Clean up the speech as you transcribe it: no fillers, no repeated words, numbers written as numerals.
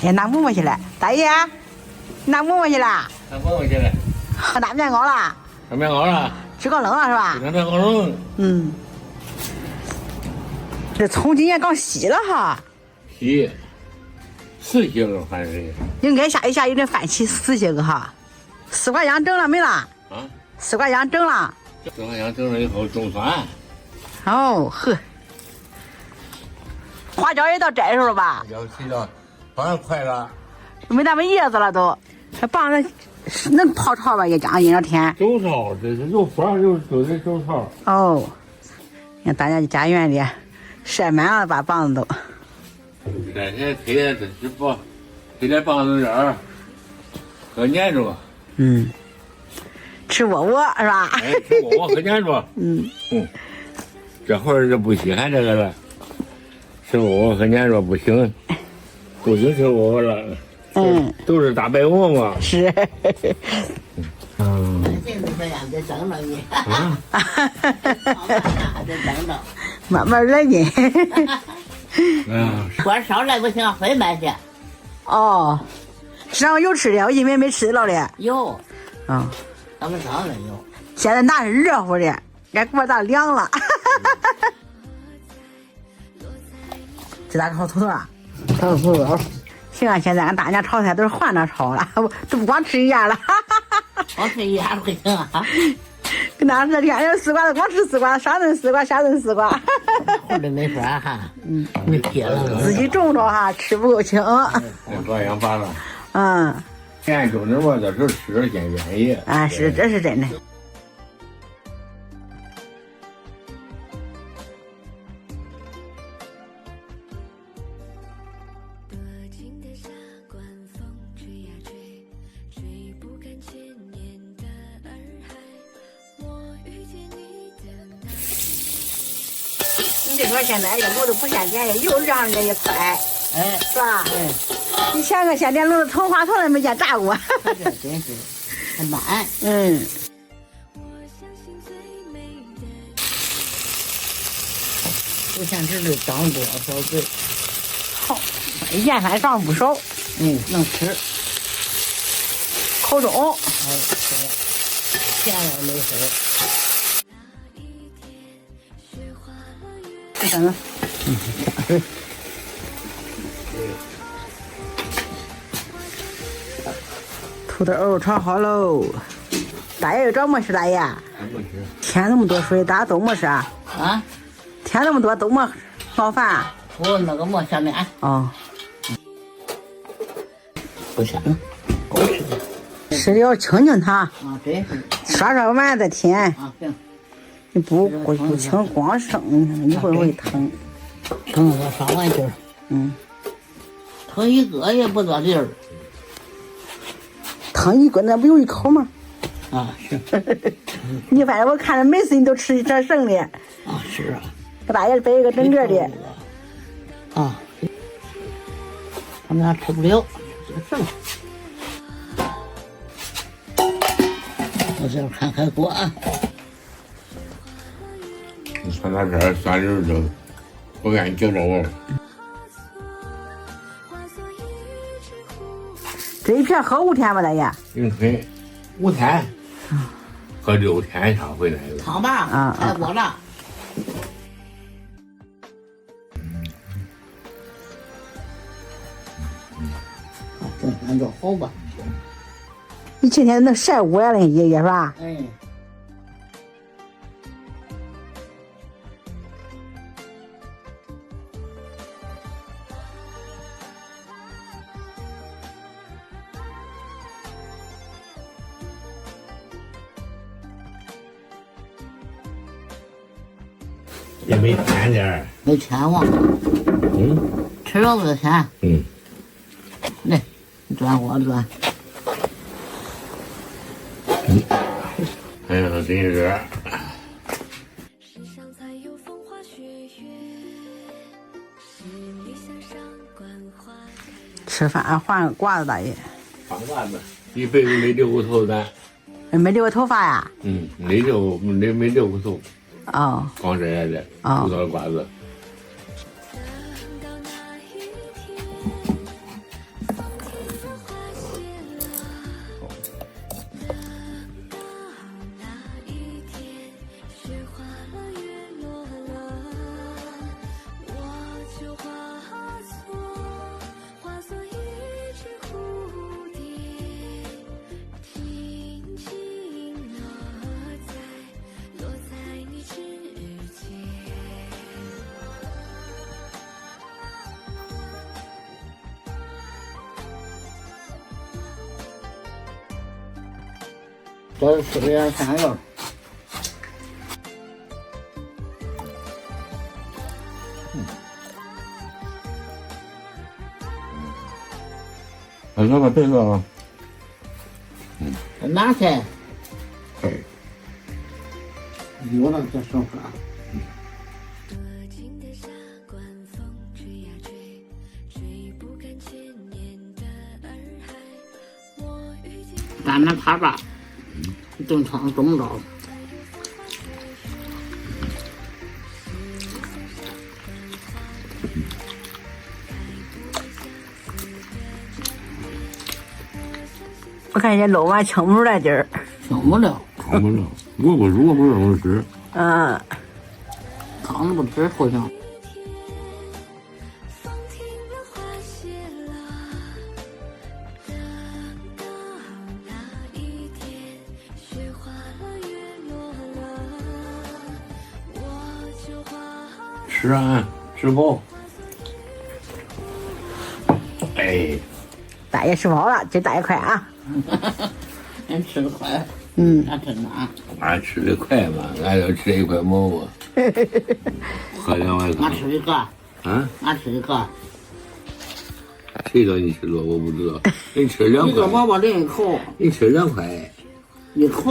呀，拿馍馍去了，大爷，拿馍馍去了，拿馍馍去了，拿面糕了，拿面糕了，吃高冷了是吧？吃高冷。嗯，这葱今年刚洗了哈。洗，4些个反正是。应该下一下有点泛起4些个哈。丝瓜秧整了没了？啊，丝瓜秧整了。丝瓜秧整了以后种蒜。哦呵。花椒也到摘时候了吧？要洗了，当然快了。没那么叶子了都。这棒子能泡炒吧？也讲阴着天。周炒，这是有粉有的周炒。哦，你看大家家园里晒满了，把棒子都。这些推的这是不，推在棒子这儿，可粘住。嗯，吃窝窝是吧？哎，吃窝窝可粘住。这会儿就不稀罕这个了，吃窝窝可粘住不行，不行吃窝窝了。都是大白馍嘛。是。现在这样得等着你。还得等着。慢慢来呢。锅烧来不行，非买去。哦，市场有吃的，我以为没吃的了嘞。有。啊。咱们上的有。现在拿是热乎的，该锅咋凉了？这咋炒土豆啊？炒土豆。行啊，现在俺大家炒菜都是换着炒了，都不光吃一样了。光吃一样不行啊。跟那这天有丝瓜，光吃丝瓜，上顿丝瓜，下顿丝瓜。活的没法哈。没撇了。自己种着哈，吃不够轻。多样化了。现种着我这时候吃先愿意。是，这是真的。你别说现在这炉子不限电，又让人家一快，是吧？你前个限电炉子藤花从来没见炸过。这真是很慢。不像这是长多少嘴。好，盐饭长不少。能吃。口中。甜了没事。这什么？土豆肉炒好喽。大爷又找么事？大爷？添那么多水，大家都么事啊？添那么多都么烧饭？我那个馍下面。不香，够吃的。吃的要清清它。真是。刷刷碗再添。行。你不清光剩，一会儿会疼。等我上完劲儿。腾一个也不多粒儿。腾一个那不有一口吗？是。你反正我看着每次你都吃这剩的。是啊。给大爷备一个整个的。他们俩吃不了，剩。我这看看锅啊。你说到这儿，酸溜就不愿意嚼着我了。这一片喝5天吧，大爷。5天。喝6天才回来的。汤吧，开锅了。那就好吧。你今天能晒我呀，那爷爷是吧？也没添点儿。没添嘛。吃了不添。来，你转我转。哎呀，真是。吃饭换个褂子，大爷。换褂子，一辈子没留过头咱。没留过头发呀？没留过头。光这样的，不到褂子。这吃点香油。老板别说啊。拿开。有了再说话。咱们他吧，正常这么着。我看见肉嘛称不出来劲儿，称不了，称不了，我不熟，我不认识吃。嗯，汤不吃好像。吃啊，吃饱。哎，大爷吃饱了，今儿大爷快啊！俺吃的快，俺真的啊。俺吃的快嘛，俺要吃一块馍馍，喝2碗汤。俺吃一个。啊？俺吃一个。谁知道你吃多？我不知道。你吃2块。一个馍馍另一口。你吃2块。一口。